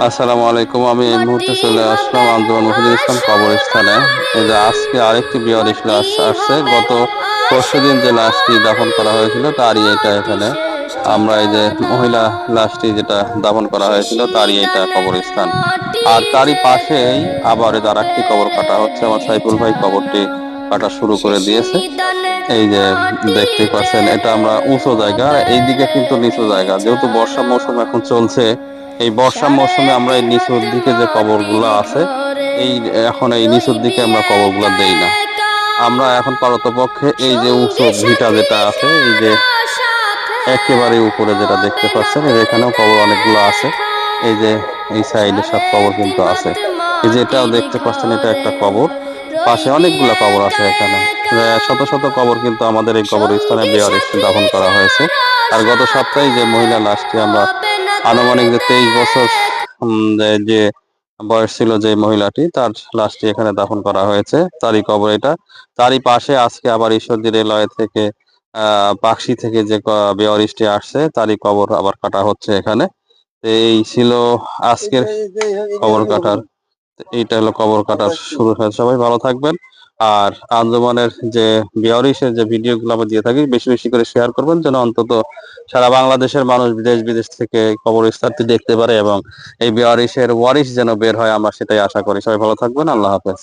আসসালামু আলাইকুম। আমি এই মুহূর্তে চলে আসলাম আঞ্জুমান মফিদুল ইসলাম কবরস্থানে। এই যে আজকে আরেকটি বেওয়ারিশ লাশ আসছে। গত পরশুদিন যে লাশটি দাফন করা হয়েছিল তারই এটা এখানে। আমরা এই যে মহিলা লাশটি যেটা দাফন করা হয়েছিল তারই এটা কবরস্থান। আর তারই পাশেই আবার এই যে আরেকটি কবর কাটা হচ্ছে। আমার সাইফুল ভাই কবরটি কাটা শুরু করে দিয়েছে। এই যে দেখতেই পাচ্ছেন এটা আমরা উঁচু জায়গা, আর এইদিকে কিন্তু নিচু জায়গা। যেহেতু বর্ষা মৌসুম এখন চলছে, এই বর্ষা মৌসুমে আমরা এই নিচুর দিকে যে কবরগুলো আছে, এই এখন এই নিচুর দিকে আমরা কবরগুলো দেই না। আমরা এখন পারতপক্ষে এই যে উঁচু ভিটা যেটা আছে, এই যে একেবারে উপরে যেটা দেখতে পাচ্ছেন, এর এখানেও কবর অনেকগুলো আছে। এই যে এই সাইডে সব কবর কিন্তু আছে। এই যে এটাও দেখতে পাচ্ছেন, এটা একটা কবর। পাশে অনেকগুলা কবর আছে এখানে। শত শত কবর কিন্তু আমাদের এই কবরস্থানে বেওয়ারিশ দাফন করা হয়েছে। আর গত সপ্তাহে যে মহিলা লাশটি আমরা আনুমানিক যে 23 বছর যে বয়স ছিল যে মহিলাটি, তার লাশটি এখানে দাফন করা হয়েছে। তারই কবর এটা। তারই পাশে আজকে আবার ঈশ্বরদী রেলওয়ে থেকে পাকশি থেকে যে বেওয়ারিশটি আসছে তারই কবর আবার কাটা হচ্ছে এখানে। তো এই ছিল আজকের কবর কাটার। এইটা হলো কবর কাটার শুরু হয়েছে। সবাই ভালো থাকবেন। আর আঞ্জুমানের যে বেওয়ারিশের যে ভিডিওগুলো আমরা দিয়ে থাকি, বেশি বেশি করে শেয়ার করবেন, যেন অন্তত সারা বাংলাদেশের মানুষ দেশ বিদেশ থেকে কবরস্থানটি দেখতে পারে এবং এই বেওয়ারিশের ওয়ারিশ যেন বের হয়, আমরা সেটাই আশা করি। সবাই ভালো থাকবেন। আল্লাহ হাফেজ।